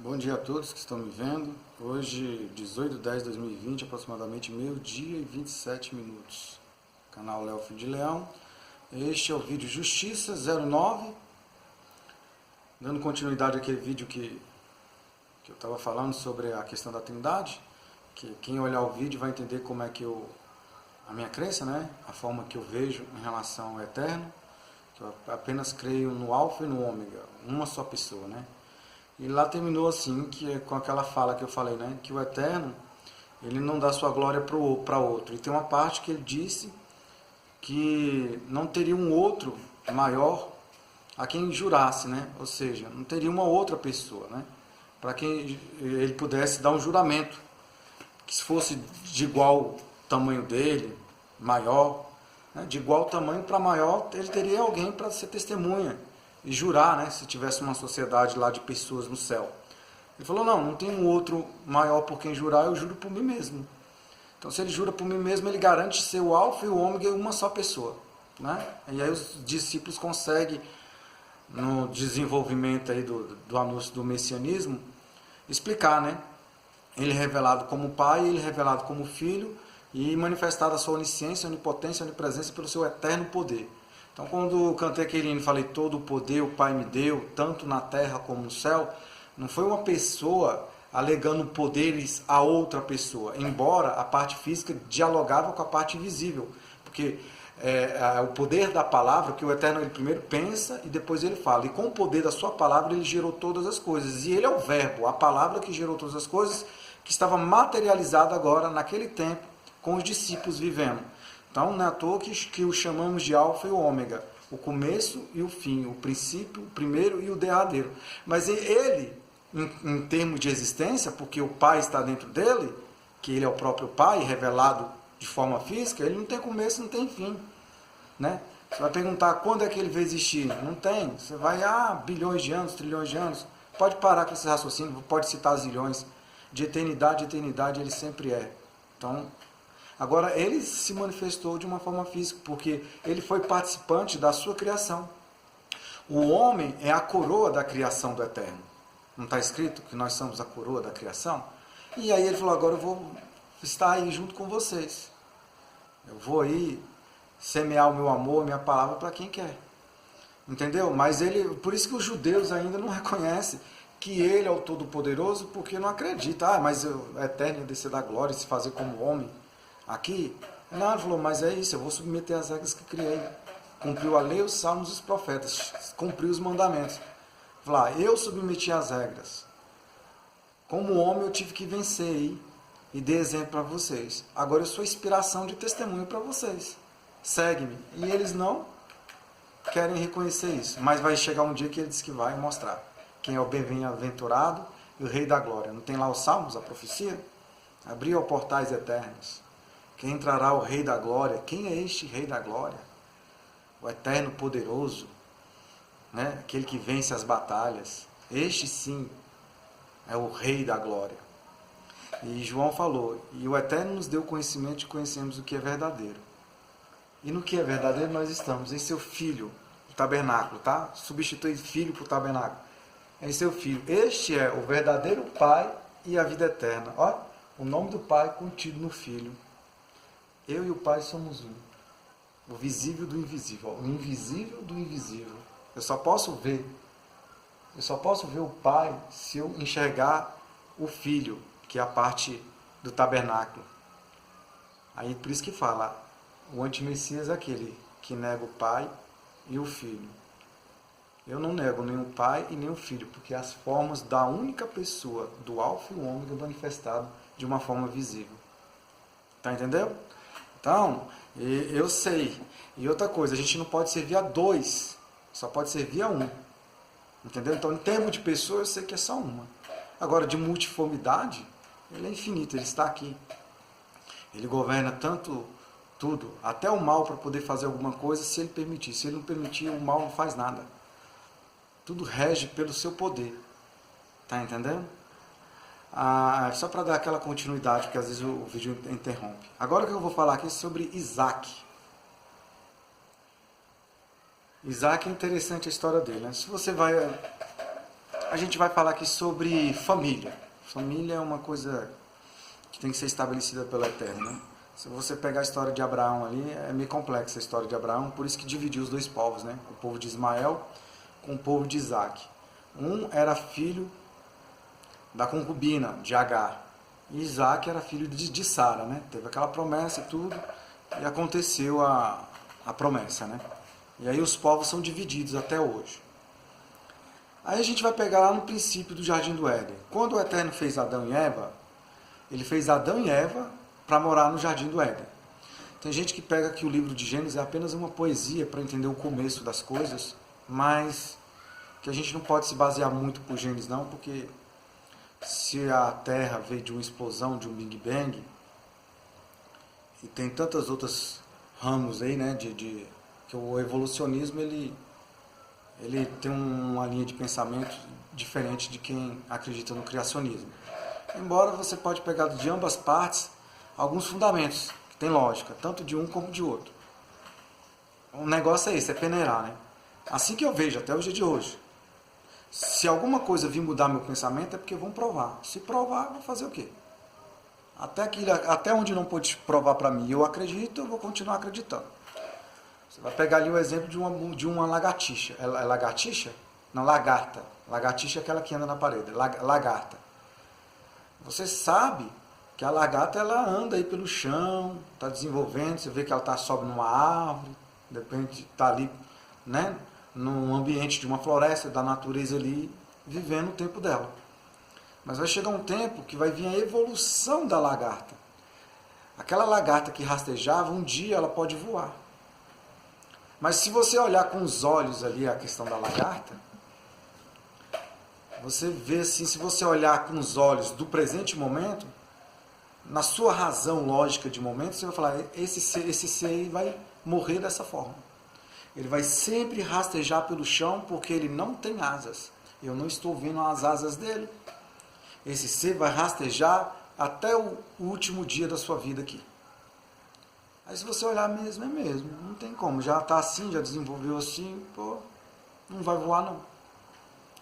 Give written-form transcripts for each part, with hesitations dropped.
Bom dia a todos que estão me vendo. Hoje, 18/10/2020, aproximadamente meio-dia e 27 minutos. Canal Léo Filho de Leão. Este é o vídeo Justiça 09. Dando continuidade àquele vídeo que eu estava falando sobre a questão da Trindade. Que quem olhar o vídeo vai entender como é que a minha crença, né? A forma que eu vejo em relação ao Eterno. Que eu apenas creio no Alfa e no Ômega, uma só pessoa, né? E lá terminou assim, que é com aquela fala que eu falei, né? Que o Eterno, ele não dá sua glória para outro. E tem uma parte que ele disse que não teria um outro maior a quem jurasse, né? Ou seja, não teria uma outra pessoa, né? Para quem ele pudesse dar um juramento, que se fosse de igual tamanho dele, maior, né? De igual tamanho para maior, ele teria alguém para ser testemunha e jurar, né, se tivesse uma sociedade lá de pessoas no céu. Ele falou, não tem um outro maior por quem jurar, eu juro por mim mesmo. Então, se ele jura por mim mesmo, ele garante ser o alfa e o ômega em uma só pessoa, né? E aí os discípulos conseguem, no desenvolvimento aí do anúncio do messianismo, explicar, né? Ele revelado como pai, ele revelado como filho e manifestado a sua onisciência, onipotência, onipresença pelo seu eterno poder. Então, quando eu cantei aquele hino e falei, todo o poder o Pai me deu, tanto na terra como no céu, não foi uma pessoa alegando poderes a outra pessoa, embora a parte física dialogava com a parte invisível, porque o poder da palavra, que o Eterno ele primeiro pensa e depois ele fala, e com o poder da sua palavra ele gerou todas as coisas, e ele é o verbo, a palavra que gerou todas as coisas, que estava materializada agora, naquele tempo, com os discípulos vivendo. Então, não é à toa que o chamamos de alfa e o ômega, o começo e o fim, o princípio, o primeiro e o derradeiro. Mas ele, em termos de existência, porque o Pai está dentro dele, que ele é o próprio Pai, revelado de forma física, ele não tem começo, não tem fim. Né? Você vai perguntar quando é que ele veio existir? Não tem. Você vai, bilhões de anos, trilhões de anos. Pode parar com esse raciocínio, pode citar zilhões. De eternidade a eternidade ele sempre é. Então, agora, ele se manifestou de uma forma física, porque ele foi participante da sua criação. O homem é a coroa da criação do Eterno. Não está escrito que nós somos a coroa da criação? E aí ele falou, agora eu vou estar aí junto com vocês. Eu vou aí semear o meu amor, a minha palavra para quem quer. Entendeu? Mas ele, por isso que os judeus ainda não reconhecem que ele é o Todo-Poderoso, porque não acredita. Mas o Eterno ia descer da glória e se fazer como homem. Aqui, não, ele falou, mas é isso, eu vou submeter as regras que criei. Cumpriu a lei, os salmos e os profetas. Cumpriu os mandamentos. Falou, eu submeti as regras. Como homem eu tive que vencer e dei exemplo para vocês. Agora eu sou inspiração de testemunho para vocês. Segue-me. E eles não querem reconhecer isso. Mas vai chegar um dia que ele diz que vai mostrar. Quem é o bem-aventurado e o rei da glória. Não tem lá os salmos, a profecia? Abriu portais eternos. Quem entrará o Rei da Glória? Quem é este Rei da Glória? O Eterno Poderoso, né? Aquele que vence as batalhas. Este sim é o Rei da Glória. E João falou, e o Eterno nos deu conhecimento e conhecemos o que é verdadeiro. E no que é verdadeiro nós estamos, em seu Filho, o tabernáculo, tá? Substitui Filho por tabernáculo. Em seu Filho. Este é o verdadeiro Pai e a vida eterna. Olha, o nome do Pai contido no Filho. Eu e o Pai somos um. O visível do invisível. O invisível do invisível. Eu só posso ver o Pai se eu enxergar o Filho, que é a parte do tabernáculo. Aí por isso que fala, o antimessias é aquele que nega o Pai e o Filho. Eu não nego nem o Pai e nem o Filho, porque as formas da única pessoa, do Alfa e o Ômega, manifestado de uma forma visível. Tá entendendo? Então, eu sei. E outra coisa, a gente não pode servir a dois, só pode servir a um. Entendeu? Então, em termos de pessoa, eu sei que é só uma. Agora, de multiformidade, ele é infinito, ele está aqui. Ele governa tanto tudo, até o mal para poder fazer alguma coisa, se ele permitir. Se ele não permitir, o mal não faz nada. Tudo rege pelo seu poder. Tá entendendo? Só para dar aquela continuidade, porque às vezes o vídeo interrompe. Agora que eu vou falar aqui é sobre Isaac. Isaac é interessante a história dele. Né? Se você vai a gente vai falar aqui sobre família. Família é uma coisa que tem que ser estabelecida pelo Eterno, né? Se você pegar a história de Abraão ali, é meio complexa a história de Abraão, por isso que dividiu os dois povos, né? O povo de Ismael com o povo de Isaac. Um era filho da concubina, de Agar. E Isaac era filho de Sara, né? Teve aquela promessa e tudo, e aconteceu a promessa, né? E aí os povos são divididos até hoje. Aí a gente vai pegar lá no princípio do Jardim do Éden. Quando o Eterno fez Adão e Eva, ele fez Adão e Eva para morar no Jardim do Éden. Tem gente que pega que o livro de Gênesis é apenas uma poesia para entender o começo das coisas, mas que a gente não pode se basear muito por Gênesis não, porque se a Terra veio de uma explosão, de um Big Bang, e tem tantas outras ramos aí, né, que o evolucionismo ele tem uma linha de pensamento diferente de quem acredita no criacionismo. Embora você pode pegar de ambas partes alguns fundamentos que tem lógica, tanto de um como de outro. O negócio é esse, é peneirar, né? Assim que eu vejo até o dia de hoje. Se alguma coisa vir mudar meu pensamento é porque vão provar. Se provar, vou fazer o quê? Até onde não pode provar para mim, eu acredito, eu vou continuar acreditando. Você vai pegar ali o exemplo de uma lagartixa. É lagartixa? Não, lagarta. Lagartixa é aquela que anda na parede. Lagarta. Você sabe que a lagarta ela anda aí pelo chão, está desenvolvendo, você vê que ela sobe numa árvore, de repente está ali, né, num ambiente de uma floresta, da natureza ali, vivendo o tempo dela. Mas vai chegar um tempo que vai vir a evolução da lagarta. Aquela lagarta que rastejava, um dia ela pode voar. Mas se você olhar com os olhos ali a questão da lagarta, você vê assim, se você olhar com os olhos do presente momento, na sua razão lógica de momento, você vai falar, esse ser aí vai morrer dessa forma. Ele vai sempre rastejar pelo chão porque ele não tem asas. Eu não estou vendo as asas dele. Esse ser vai rastejar até o último dia da sua vida aqui. Aí se você olhar mesmo, é mesmo. Não tem como. Já está assim, já desenvolveu assim, pô, não vai voar não.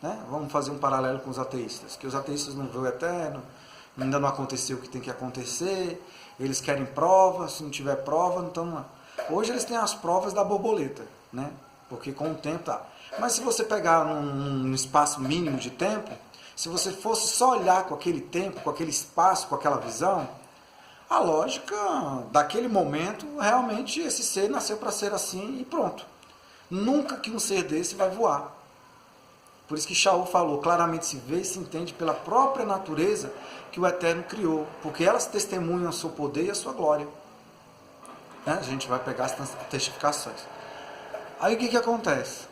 Né? Vamos fazer um paralelo com os ateístas. Que os ateístas não vêem o Eterno, ainda não aconteceu o que tem que acontecer, eles querem prova, se não tiver prova, então não. Hoje eles têm as provas da borboleta, né? Porque com o tempo tá. Mas se você pegar num espaço mínimo de tempo, se você fosse só olhar com aquele tempo, com aquele espaço, com aquela visão, a lógica daquele momento, realmente esse ser nasceu para ser assim e pronto. Nunca que um ser desse vai voar. Por isso que Shaul falou, claramente se vê e se entende pela própria natureza que o Eterno criou, porque elas testemunham o seu poder e a sua glória. Né? A gente vai pegar as testificações. Aí o que acontece?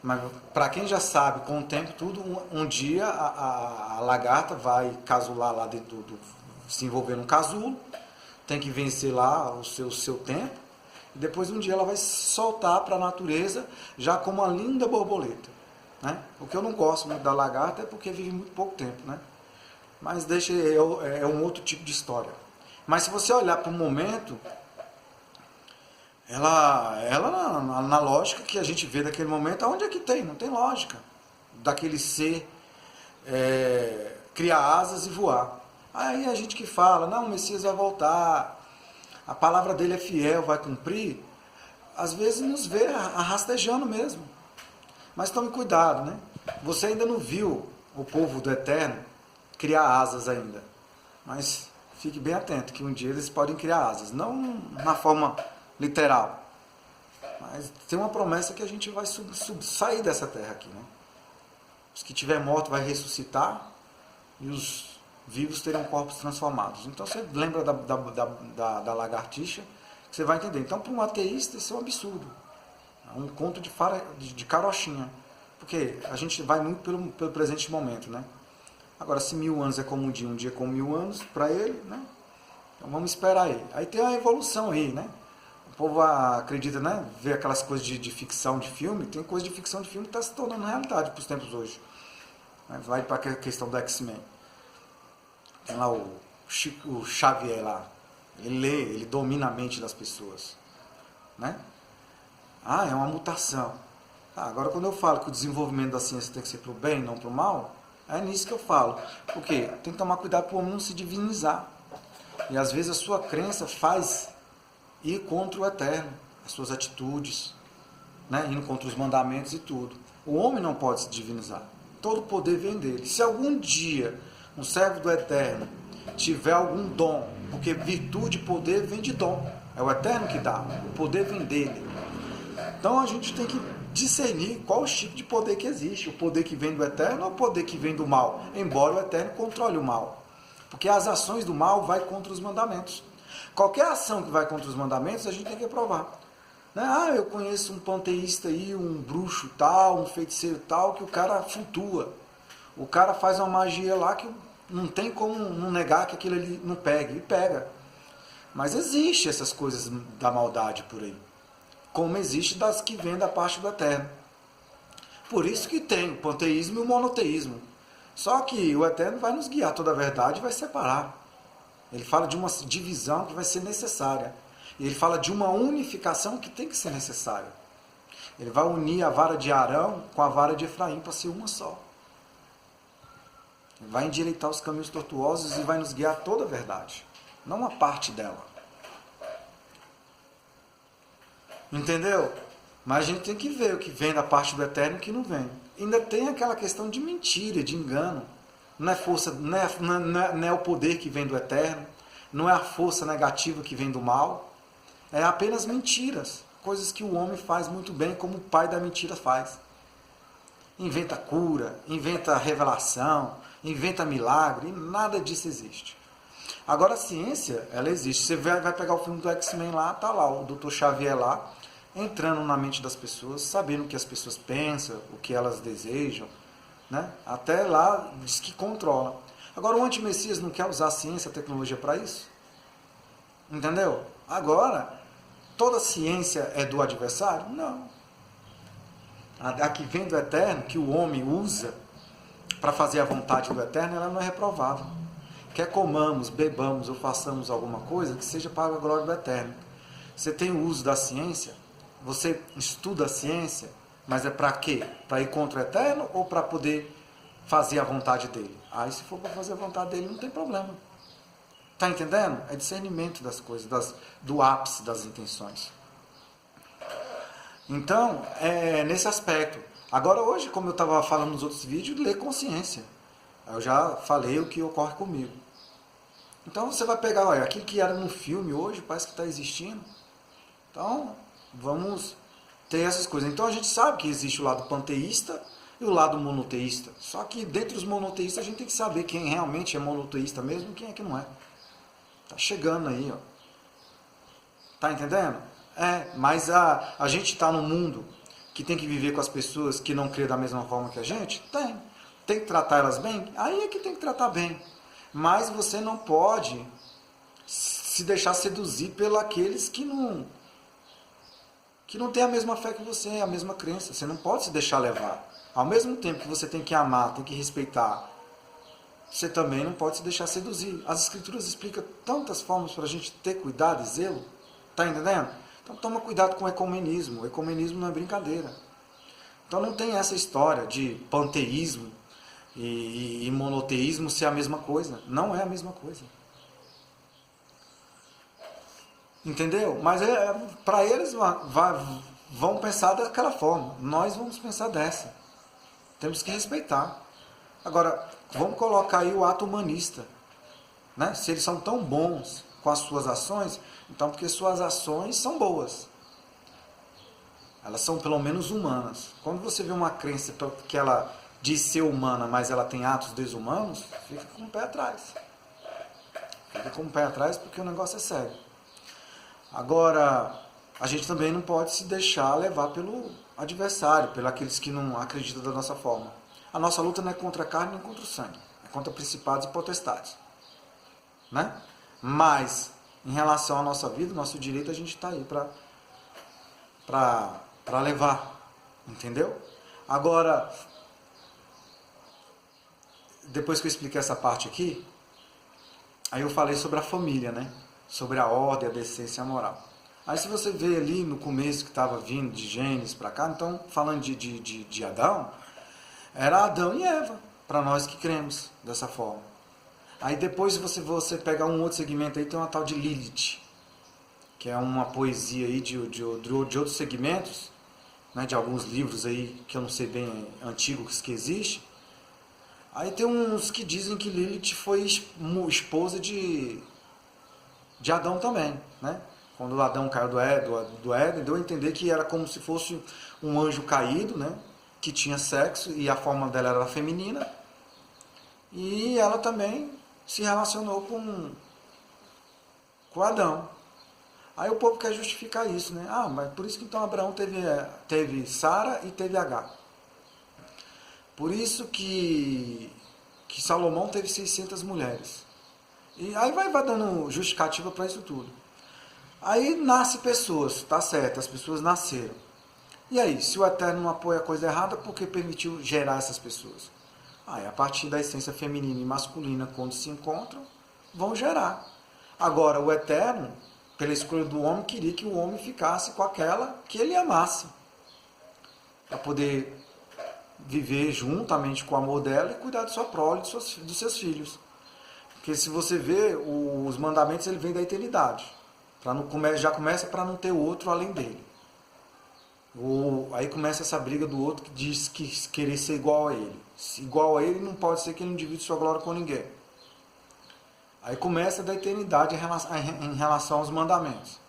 Mas para quem já sabe, com o tempo tudo, um dia a lagarta vai casular lá dentro se envolver num casulo, tem que vencer lá o seu tempo, e depois um dia ela vai soltar para a natureza já como uma linda borboleta. Né? O que eu não gosto muito da lagarta é porque vive muito pouco tempo, né? Mas é um outro tipo de história. Mas se você olhar para o momento, ela na lógica que a gente vê daquele momento, aonde é que tem? Não tem lógica daquele ser criar asas e voar. Aí a gente que fala, não, o Messias vai voltar, a palavra dele é fiel, vai cumprir, às vezes nos vê rastejando mesmo. Mas tome cuidado, né? Você ainda não viu o povo do Eterno criar asas ainda. Mas fique bem atento, que um dia eles podem criar asas. Não na forma literal. Mas tem uma promessa que a gente vai sair dessa terra aqui, né? Os que tiver morto vai ressuscitar e os vivos terão corpos transformados. Então você lembra da lagartixa, que você vai entender. Então para um ateísta isso é um absurdo. Um conto de carochinha. Porque a gente vai muito pelo presente momento, né? Agora, se 1000 anos é como um dia como 1000 anos, para ele, né? Então vamos esperar aí. Aí tem a evolução aí, né? O povo acredita, né? Vê aquelas coisas de ficção de filme, tem coisa de ficção de filme que está se tornando realidade para os tempos hoje. Vai para a questão do X-Men. Tem lá o Xavier lá. Ele lê, ele domina a mente das pessoas. Né? Ah, é uma mutação. Agora, quando eu falo que o desenvolvimento da ciência tem que ser para o bem, não para o mal, é nisso que eu falo. Porque tem que tomar cuidado para o homem não se divinizar. E às vezes a sua crença faz ir contra o eterno, as suas atitudes, né? Indo contra os mandamentos e tudo. O homem não pode se divinizar. Todo o poder vem dele. Se algum dia um servo do eterno tiver algum dom, porque virtude e poder vem de dom. É o eterno que dá. O poder vem dele. Então a gente tem que discernir qual o tipo de poder que existe. O poder que vem do eterno ou o poder que vem do mal. Embora o eterno controle o mal. Porque as ações do mal vai contra os mandamentos. Qualquer ação que vai contra os mandamentos, a gente tem que provar. Né? Eu conheço um panteísta aí, um bruxo tal, um feiticeiro tal, que o cara flutua. O cara faz uma magia lá que não tem como não negar que aquilo ali não pega. E pega. Mas existe essas coisas da maldade por aí. Como existe das que vêm da parte do eterno. Por isso que tem o panteísmo e o monoteísmo. Só que o eterno vai nos guiar toda a verdade e vai separar. Ele fala de uma divisão que vai ser necessária. E ele fala de uma unificação que tem que ser necessária. Ele vai unir a vara de Arão com a vara de Efraim para ser uma só. Ele vai endireitar os caminhos tortuosos e vai nos guiar toda a verdade. Não uma parte dela. Entendeu? Mas a gente tem que ver o que vem da parte do eterno e o que não vem. Ainda tem aquela questão de mentira, de engano. Não é força, não é o poder que vem do eterno, não é a força negativa que vem do mal. É apenas mentiras, coisas que o homem faz muito bem, como o pai da mentira faz. Inventa cura, inventa revelação, inventa milagre, e nada disso existe. Agora a ciência, ela existe. Você vai pegar o filme do X-Men lá, tá lá o Dr. Xavier lá, entrando na mente das pessoas, sabendo o que as pessoas pensam, o que elas desejam, né? Até lá diz que controla. Agora o anti-messias não quer usar a ciência, a tecnologia para isso? Entendeu? Agora, toda ciência é do adversário? Não. A que vem do eterno, que o homem usa para fazer a vontade do eterno, ela não é reprovável. Quer comamos, bebamos ou façamos alguma coisa que seja para a glória do eterno. Você tem o uso da ciência, você estuda a ciência, mas é para quê? Para ir contra o eterno ou para poder fazer a vontade dele? Aí se for para fazer a vontade dele, não tem problema. Está entendendo? É discernimento das coisas, do ápice das intenções. Então, é nesse aspecto. Agora hoje, como eu estava falando nos outros vídeos, ler consciência. Eu já falei o que ocorre comigo. Então você vai pegar, olha, aquilo que era no filme hoje parece que está existindo. Então, vamos ter essas coisas. Então a gente sabe que existe o lado panteísta e o lado monoteísta. Só que dentre os monoteístas a gente tem que saber quem realmente é monoteísta mesmo e quem é que não é. Tá chegando aí, ó. Tá entendendo? Mas a gente está num mundo que tem que viver com as pessoas que não crêem da mesma forma que a gente? Tem. Tem que tratar elas bem? Aí é que tem que tratar bem. Mas você não pode se deixar seduzir pelos aqueles que não têm a mesma fé que você, a mesma crença. Você não pode se deixar levar. Ao mesmo tempo que você tem que amar, tem que respeitar, você também não pode se deixar seduzir. As escrituras explicam tantas formas para a gente ter cuidado e zelo. Está entendendo? Então toma cuidado com o ecumenismo. O ecumenismo não é brincadeira. Então não tem essa história de panteísmo e monoteísmo ser a mesma coisa. Não é a mesma coisa. Entendeu? Mas para eles vão pensar daquela forma. Nós vamos pensar dessa. Temos que respeitar. Agora, vamos colocar aí o ato humanista. Né? Se eles são tão bons com as suas ações, então porque suas ações são boas. Elas são pelo menos humanas. Quando você vê uma crença que ela diz ser humana, mas ela tem atos desumanos, fica com o pé atrás. Fica com o pé atrás porque o negócio é sério. Agora, a gente também não pode se deixar levar pelo adversário, pelos aqueles que não acreditam da nossa forma. A nossa luta não é contra a carne nem contra o sangue, é contra principados e potestades. Né? Mas, em relação à nossa vida, nosso direito, a gente está aí para levar. Entendeu? Agora, depois que eu expliquei essa parte aqui, aí eu falei sobre a família, né? Sobre a ordem, a decência e a moral. Aí se você vê ali no começo que estava vindo de Gênesis para cá, então falando de Adão, era Adão e Eva, para nós que cremos dessa forma. Aí depois você pegar um outro segmento aí, tem uma tal de Lilith, que é uma poesia aí de outros segmentos, né, de alguns livros aí, que eu não sei bem, antigos que existe. Aí tem uns que dizem que Lilith foi esposa de Adão também, né? Quando Adão caiu do Éden, deu a entender que era como se fosse um anjo caído, né? Que tinha sexo e a forma dela era feminina. E ela também se relacionou com Adão. Aí o povo quer justificar isso, né? Ah, mas por isso que então Abraão teve Sara e teve Agar. Por isso que Salomão teve 600 mulheres. E aí vai dando justificativa para isso tudo. Aí nasce pessoas, tá certo, as pessoas nasceram. E aí, se o Eterno não apoia a coisa errada, por que permitiu gerar essas pessoas? Aí, a partir da essência feminina e masculina, quando se encontram, vão gerar. Agora, o Eterno, pela escolha do homem, queria que o homem ficasse com aquela que ele amasse. Para poder viver juntamente com o amor dela e cuidar de sua prole, dos seus filhos. Porque se você vê, os mandamentos ele vem da eternidade. Já começa para não ter outro além dele. Aí começa essa briga do outro que diz que querer ser igual a ele. Igual a ele não pode ser que ele não divide sua glória com ninguém. Aí começa da eternidade em relação aos mandamentos.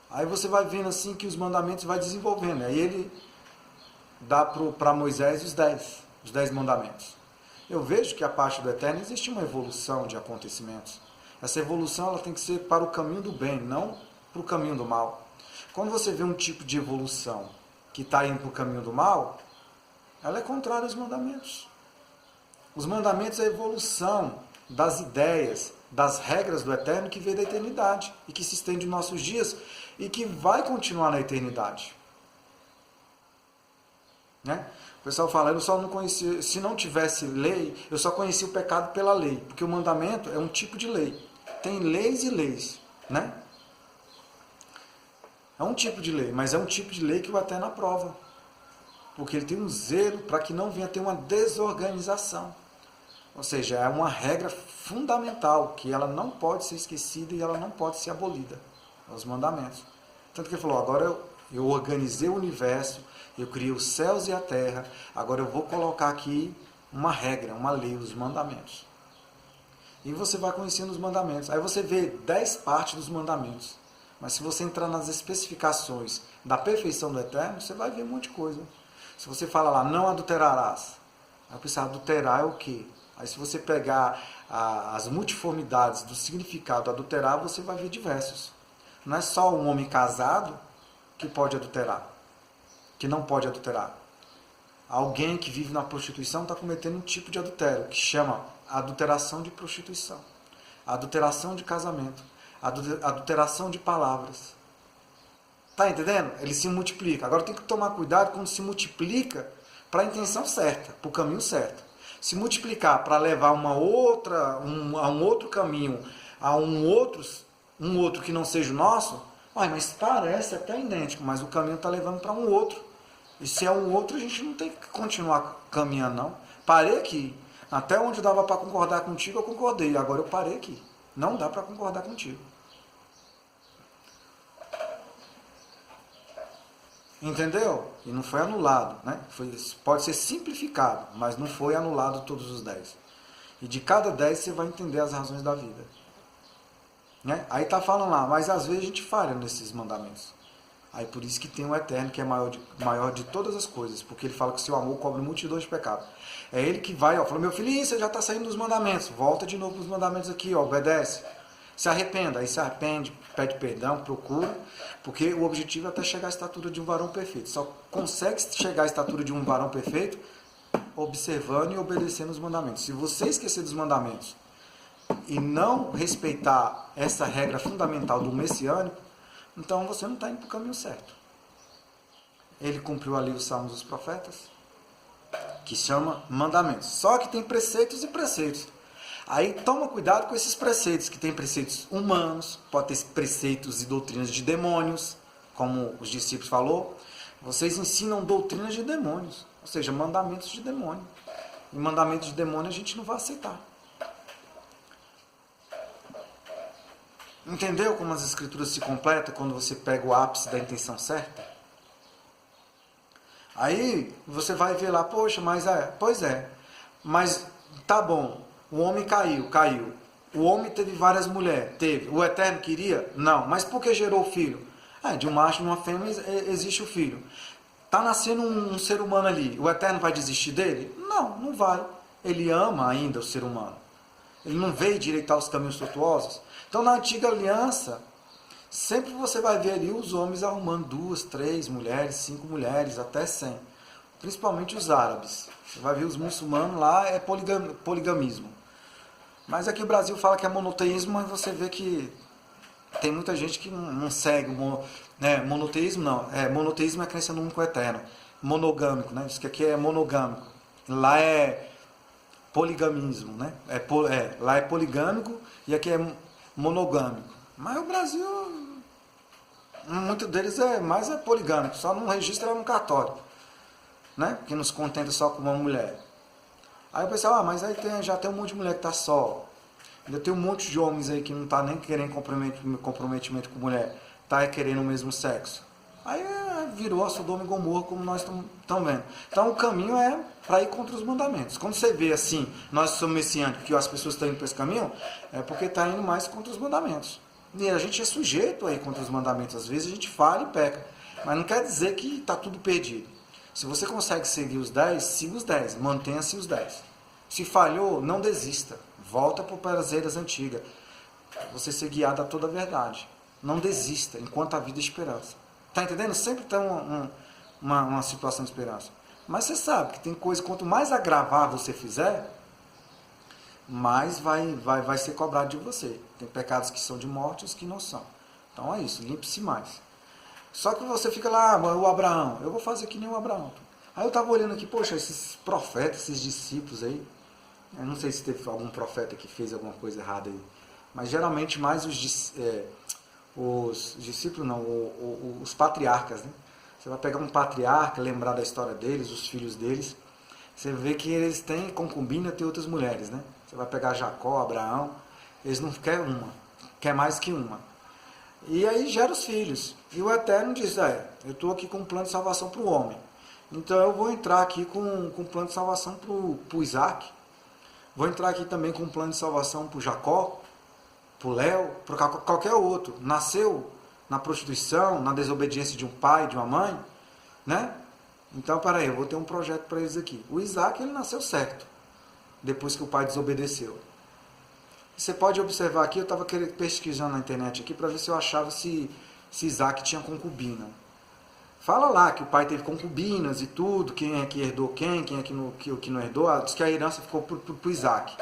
Aí você vai vendo assim que os mandamentos vai desenvolvendo. Aí ele dá para Moisés os 10 mandamentos. Eu vejo que a parte do Eterno existe uma evolução de acontecimentos. Essa evolução ela tem que ser para o caminho do bem, não para o caminho do mal. Quando você vê um tipo de evolução que está indo para o caminho do mal, ela é contrária aos mandamentos. Os mandamentos é a evolução das ideias, das regras do Eterno que veio da eternidade e que se estende nos nossos dias e que vai continuar na eternidade. Né? O pessoal fala, eu só não conhecia, se não tivesse lei, eu só conhecia o pecado pela lei, porque o mandamento é um tipo de lei. Tem leis e leis, né? É um tipo de lei, mas é um tipo de lei que o Eterno aprova. Porque ele tem um zelo para que não venha ter uma desorganização. Ou seja, é uma regra fundamental, que ela não pode ser esquecida e ela não pode ser abolida. Os mandamentos. Tanto que ele falou, agora eu organizei o universo, eu criei os céus e a terra, agora eu vou colocar aqui uma regra, uma lei, os mandamentos. E você vai conhecendo os mandamentos. Aí você vê 10 partes dos mandamentos. Mas se você entrar nas especificações da perfeição do Eterno, você vai ver um monte de coisa. Se você fala lá, não adulterarás. Aí você adulterar é o quê? Aí se você pegar as multiformidades do significado adulterar, você vai ver diversos. Não é só um homem casado que pode adulterar, que não pode adulterar. Alguém que vive na prostituição está cometendo um tipo de adultério, que chama adulteração de prostituição, adulteração de casamento, adulteração de palavras. Tá entendendo? Ele se multiplica. Agora tem que tomar cuidado quando se multiplica para a intenção certa, para o caminho certo. Se multiplicar para levar a um outro caminho, a um outro que não seja o nosso, mas parece até idêntico, mas o caminho está levando para um outro. E se é um outro, a gente não tem que continuar caminhando, não. Parei aqui. Até onde dava para concordar contigo, eu concordei. Agora eu parei aqui. Não dá para concordar contigo. Entendeu? E não foi anulado, né? Pode ser simplificado, mas não foi anulado todos os 10. E de cada 10 você vai entender as razões da vida. Né? Aí está falando lá, mas às vezes a gente falha nesses mandamentos. Aí por isso que tem o Eterno, que é maior de todas as coisas, porque ele fala que o seu amor cobre multidões de pecados. É ele que vai, fala, meu filho, você já está saindo dos mandamentos, volta de novo para os mandamentos aqui, obedece. Se arrependa, aí se arrepende, pede perdão, procura, porque o objetivo é até chegar à estatura de um varão perfeito. Só consegue chegar à estatura de um varão perfeito observando e obedecendo os mandamentos. Se você esquecer dos mandamentos e não respeitar essa regra fundamental do messiânico, então você não está indo para o caminho certo. Ele cumpriu ali os salmos dos profetas, que chama mandamentos. Só que tem preceitos e preceitos. Aí toma cuidado com esses preceitos, que tem preceitos humanos, pode ter preceitos e doutrinas de demônios, como os discípulos falou. Vocês ensinam doutrinas de demônios, ou seja, mandamentos de demônio. E mandamentos de demônio a gente não vai aceitar. Entendeu como as escrituras se completam quando você pega o ápice da intenção certa? Aí você vai ver lá, poxa, pois é, mas tá bom, o homem caiu. O homem teve várias mulheres, teve. O Eterno queria? Não. Mas por que gerou o filho? De um macho e uma fêmea existe o filho. Está nascendo um ser humano ali. O Eterno vai desistir dele? Não, não vai. Ele ama ainda o ser humano. Ele não veio direitar os caminhos tortuosos. Então, na antiga aliança, sempre você vai ver ali os homens arrumando 2, 3 mulheres, 5 mulheres, até 100. Principalmente os árabes. Você vai ver os muçulmanos lá, é poligamismo. Mas aqui o Brasil fala que é monoteísmo, mas você vê que tem muita gente que não segue monoteísmo, não. Monoteísmo é a crença no único eterno. Monogâmico, né? Diz que aqui é monogâmico. Lá é poligamismo, né? Lá é poligâmico e aqui é monogâmico. Mas o Brasil, muito deles é poligâmico, só não registra no cartório, né? Que nos contenta só com uma mulher. Aí o pessoal, mas aí já tem um monte de mulher que está só. Ainda tem um monte de homens aí que não está nem querendo comprometimento com mulher, está querendo o mesmo sexo. Aí virou a Sodoma e Gomorra, como nós estamos vendo. Então o caminho é para ir contra os mandamentos. Quando você vê assim, nós somos messiânicos, que as pessoas estão indo para esse caminho, é porque está indo mais contra os mandamentos. E a gente é sujeito a ir contra os mandamentos. Às vezes a gente falha e peca. Mas não quer dizer que está tudo perdido. Se você consegue seguir os 10, siga os 10, mantenha-se os 10. Se falhou, não desista. Volta para as eras antigas. Você ser guiado a toda a verdade. Não desista, enquanto a vida é esperança. Está entendendo? Sempre tem uma situação de esperança. Mas você sabe que tem coisa, quanto mais agravar você fizer, mais vai ser cobrado de você. Tem pecados que são de morte e os que não são. Então é isso, limpe-se mais. Só que você fica lá, o Abraão, eu vou fazer que nem o Abraão. Aí eu estava olhando aqui, poxa, esses profetas, esses discípulos aí, eu não sei se teve algum profeta que fez alguma coisa errada aí, mas geralmente mais os discípulos, não, os patriarcas, né? Você vai pegar um patriarca, lembrar da história deles, os filhos deles, você vê que eles têm concubina, tem outras mulheres, né? Você vai pegar Jacó, Abraão, eles não querem uma, quer mais que uma. E aí gera os filhos. E o Eterno diz, eu estou aqui com um plano de salvação para o homem. Então eu vou entrar aqui com um plano de salvação para o Isaac. Vou entrar aqui também com um plano de salvação para o Jacó, para o Léo, para qualquer outro. Nasceu na prostituição, na desobediência de um pai, de uma mãe, né? Então, peraí, eu vou ter um projeto para eles aqui. O Isaac, ele nasceu certo, depois que o pai desobedeceu. Você pode observar aqui, eu estava pesquisando na internet aqui para ver se eu achava se Isaac tinha concubina. Fala lá que o pai teve concubinas e tudo, quem é que herdou quem é que não herdou. Diz que a herança ficou para o Isaac.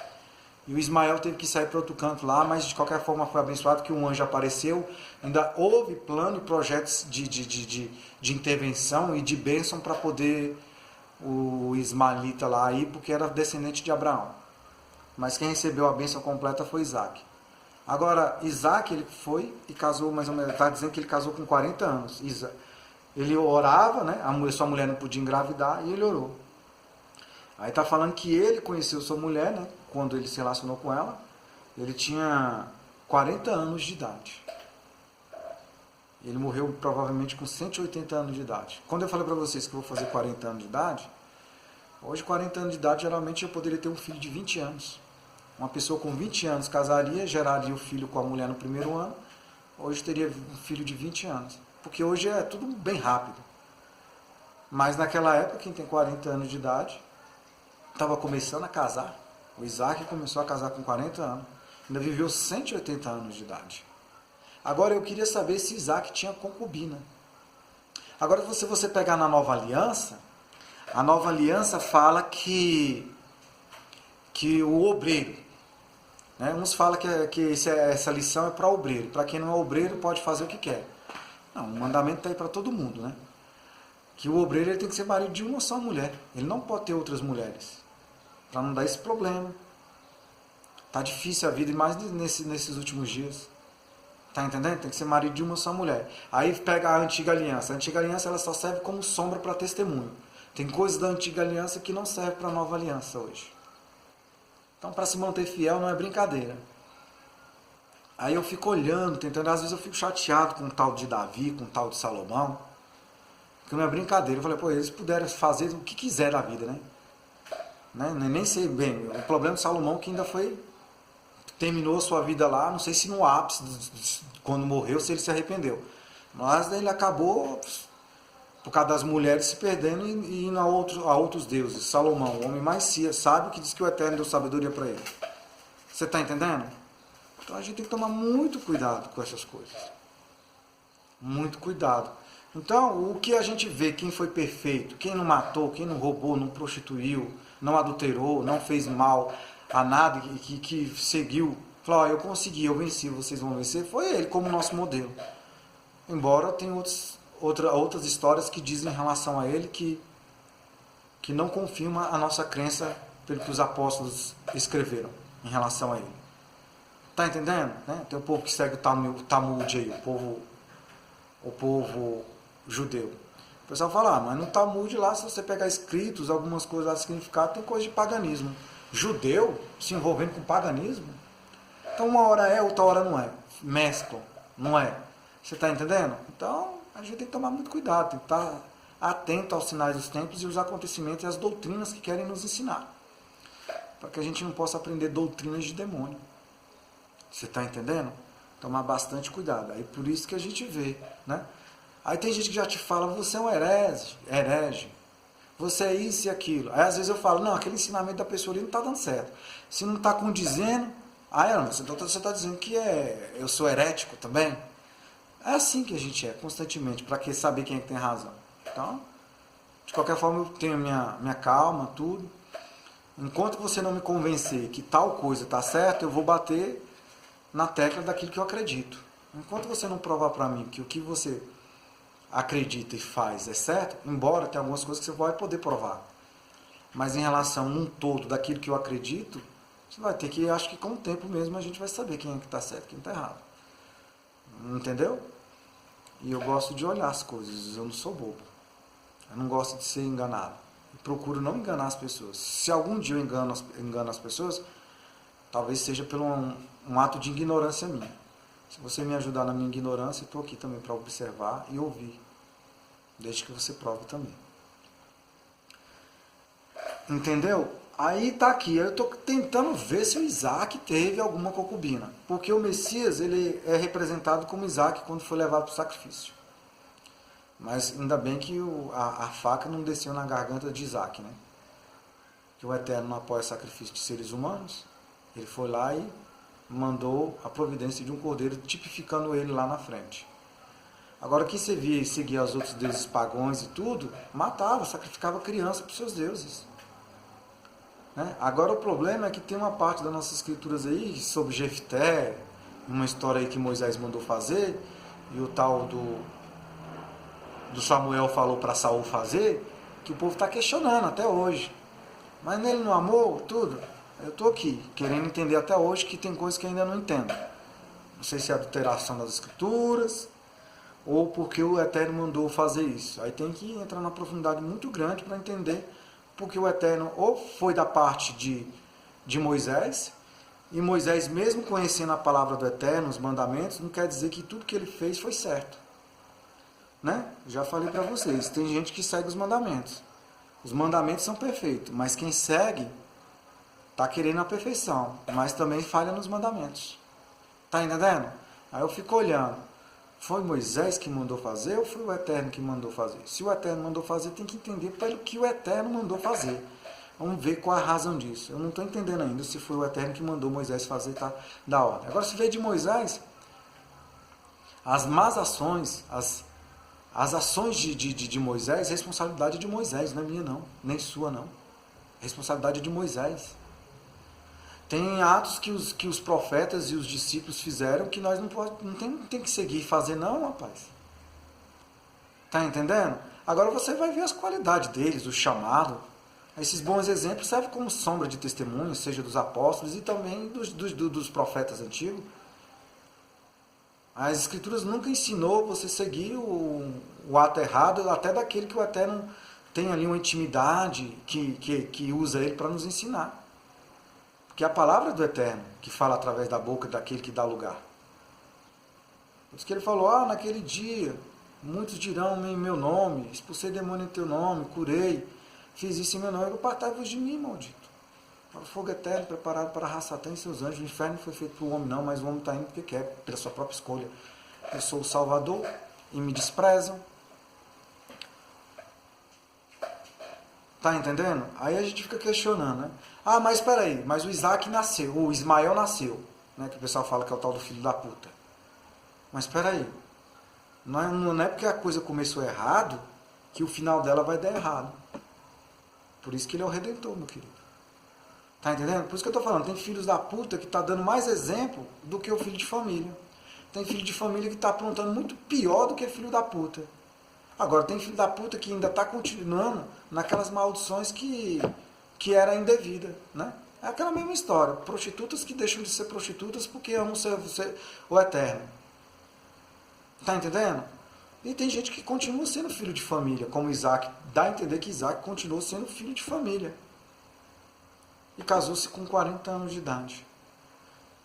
E o Ismael teve que sair para outro canto lá, mas de qualquer forma foi abençoado que um anjo apareceu. Ainda houve plano e projetos de intervenção e de bênção para poder o Ismaelita lá ir, porque era descendente de Abraão. Mas quem recebeu a bênção completa foi Isaac. Agora, Isaac, ele foi e casou mais ou menos, está dizendo que ele casou com 40 anos. Ele orava, né? Sua mulher não podia engravidar e ele orou. Aí está falando que ele conheceu sua mulher, né? Quando ele se relacionou com ela, ele tinha 40 anos de idade. Ele morreu provavelmente com 180 anos de idade. Quando eu falei para vocês que eu vou fazer 40 anos de idade, hoje 40 anos de idade geralmente eu poderia ter um filho de 20 anos. Uma pessoa com 20 anos casaria, geraria o filho com a mulher no primeiro ano, hoje teria um filho de 20 anos. Porque hoje é tudo bem rápido. Mas naquela época, quem tem 40 anos de idade, estava começando a casar. O Isaac começou a casar com 40 anos. Ainda viveu 180 anos de idade. Agora eu queria saber se Isaac tinha concubina. Agora se você pegar na Nova Aliança, a Nova Aliança fala que o obreiro, né? Uns falam que essa lição é para obreiro. Para quem não é obreiro pode fazer o que quer. Não, o mandamento está aí para todo mundo, né? Que o obreiro ele tem que ser marido de uma só mulher. Ele não pode ter outras mulheres. Para não dar esse problema. Tá difícil a vida, e mais nesses últimos dias. Tá entendendo? Tem que ser marido de uma só mulher. Aí pega a antiga aliança. A antiga aliança ela só serve como sombra para testemunho. Tem coisas da antiga aliança que não servem para a nova aliança hoje. Então, para se manter fiel não é brincadeira. Aí eu fico olhando, tentando, às vezes eu fico chateado com o tal de Davi, com o tal de Salomão, que não é brincadeira. Eu falei, pô, eles puderam fazer o que quiser da vida, né? Nem sei bem. O problema de Salomão que ainda terminou a sua vida lá, não sei se no ápice, quando morreu, se ele se arrependeu. Mas ele acabou, por causa das mulheres, se perdendo e indo a outros deuses. Salomão, o homem mais sábio, que diz que o Eterno deu sabedoria para ele. Você está entendendo? Então a gente tem que tomar muito cuidado com essas coisas. Muito cuidado. Então, o que a gente vê, quem foi perfeito, quem não matou, quem não roubou, não prostituiu, não adulterou, não fez mal a nada, que seguiu, falou, eu consegui, eu venci, vocês vão vencer, foi ele como nosso modelo. Embora tenha outras histórias que dizem em relação a ele que não confirma a nossa crença pelo que os apóstolos escreveram em relação a ele. Tá entendendo? Né? Tem o povo que segue o Talmud aí, o povo judeu. O pessoal fala, mas no Talmud lá, se você pegar escritos, algumas coisas lá de significado, tem coisa de paganismo. Judeu se envolvendo com paganismo? Então uma hora é, outra hora não é. Mesclam, não é? Você está entendendo? Então a gente tem que tomar muito cuidado, tem que estar atento aos sinais dos tempos e os acontecimentos e as doutrinas que querem nos ensinar. Para que a gente não possa aprender doutrinas de demônio. Você está entendendo? Tomar bastante cuidado. Aí por isso que a gente vê, né? Aí tem gente que já te fala, você é um herege, você é isso e aquilo. Aí às vezes eu falo, não, aquele ensinamento da pessoa ali não está dando certo. Se não está condizendo, você está dizendo que eu sou herético também? É assim que a gente é, constantemente, para saber quem é que tem razão. Então, de qualquer forma, eu tenho minha calma, tudo. Enquanto você não me convencer que tal coisa está certa, eu vou bater na tecla daquilo que eu acredito. Enquanto você não provar para mim que o que você acredita e faz é certo, embora tenha algumas coisas que você vai poder provar. Mas em relação num todo daquilo que eu acredito, você vai ter que, acho que com o tempo mesmo a gente vai saber quem é que está certo e quem está errado. Entendeu? E eu gosto de olhar as coisas, eu não sou bobo. Eu não gosto de ser enganado. Eu procuro não enganar as pessoas. Se algum dia eu engano as pessoas, talvez seja por um ato de ignorância minha. Se você me ajudar na minha ignorância, eu estou aqui também para observar e ouvir. Desde que você prove também. Entendeu? Aí tá aqui, eu estou tentando ver se o Isaac teve alguma concubina. Porque o Messias, ele é representado como Isaac quando foi levado para o sacrifício. Mas ainda bem que a faca não desceu na garganta de Isaac, né? Que o Eterno não apoia sacrifício de seres humanos. Ele foi lá e mandou a providência de um cordeiro, tipificando ele lá na frente. Agora, quem seguia os outros deuses pagãos e tudo, matava, sacrificava criança para os seus deuses. Né? Agora, o problema é que tem uma parte das nossas escrituras aí, sobre Jefté, uma história aí que Moisés mandou fazer, e o tal do Samuel falou para Saul fazer, que o povo está questionando até hoje. Mas nele não amou tudo. Eu estou aqui, querendo entender até hoje que tem coisas que ainda não entendo. Não sei se é a adulteração das escrituras, ou porque o Eterno mandou fazer isso. Aí tem que entrar numa profundidade muito grande para entender porque o Eterno ou foi da parte de Moisés, e Moisés, mesmo conhecendo a palavra do Eterno, os mandamentos, não quer dizer que tudo que ele fez foi certo. Né? Já falei para vocês, tem gente que segue os mandamentos. Os mandamentos são perfeitos, mas quem segue está querendo a perfeição, mas também falha nos mandamentos. Está entendendo? Aí eu fico olhando, foi Moisés que mandou fazer ou foi o Eterno que mandou fazer? Se o Eterno mandou fazer, tem que entender pelo que o Eterno mandou fazer. Vamos ver qual a razão disso. Eu não estou entendendo ainda se foi o Eterno que mandou Moisés fazer, tá da ordem. Agora, se veio de Moisés, as más ações, as ações de Moisés, responsabilidade de Moisés, não é minha não, nem sua não. Responsabilidade de Moisés. Tem atos que os profetas e os discípulos fizeram que nós não tem que seguir e fazer não, rapaz. Tá entendendo? Agora você vai ver as qualidades deles, o chamado. Esses bons exemplos servem como sombra de testemunho, seja dos apóstolos e também dos profetas antigos. As Escrituras nunca ensinou você seguir o ato errado, até daquele que o Eterno tem ali uma intimidade que usa ele para nos ensinar. Porque é a palavra do Eterno que fala através da boca daquele que dá lugar. Por isso que ele falou, naquele dia, muitos dirão em meu nome, expulsei demônio em teu nome, curei, fiz isso em meu nome, apartai-vos de mim, maldito. O fogo eterno preparado para a raça Satã e seus anjos. O inferno não foi feito para o homem não, mas o homem está indo porque quer, pela sua própria escolha. Eu sou o Salvador e me desprezam. Tá entendendo? Aí a gente fica questionando, né? Mas espera aí, mas o Isaac nasceu, o Ismael nasceu, né? Que o pessoal fala que é o tal do filho da puta. Mas espera aí, não é porque a coisa começou errado que o final dela vai dar errado. Por isso que ele é o Redentor, meu querido. Tá entendendo? Por isso que eu tô falando, tem filhos da puta que tá dando mais exemplo do que o filho de família. Tem filho de família que tá aprontando muito pior do que filho da puta. Agora, tem filho da puta que ainda tá continuando naquelas maldições que era indevida, né? É aquela mesma história. Prostitutas que deixam de ser prostitutas porque amam o Eterno. Tá entendendo? E tem gente que continua sendo filho de família, como Isaac. Dá a entender que Isaac continuou sendo filho de família. E casou-se com 40 anos de idade.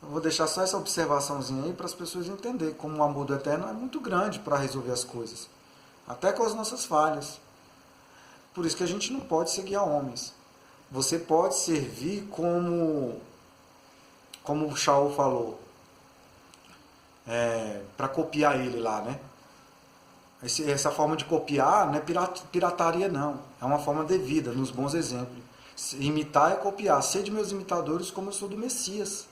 Eu vou deixar só essa observaçãozinha aí para as pessoas entenderem como o amor do Eterno é muito grande para resolver as coisas. Até com as nossas falhas. Por isso que a gente não pode seguir a homens. Você pode servir como o Shaul falou, para copiar ele lá, né? Essa forma de copiar não é pirataria não, é uma forma devida, nos bons exemplos. Imitar é copiar, ser de meus imitadores como eu sou do Messias.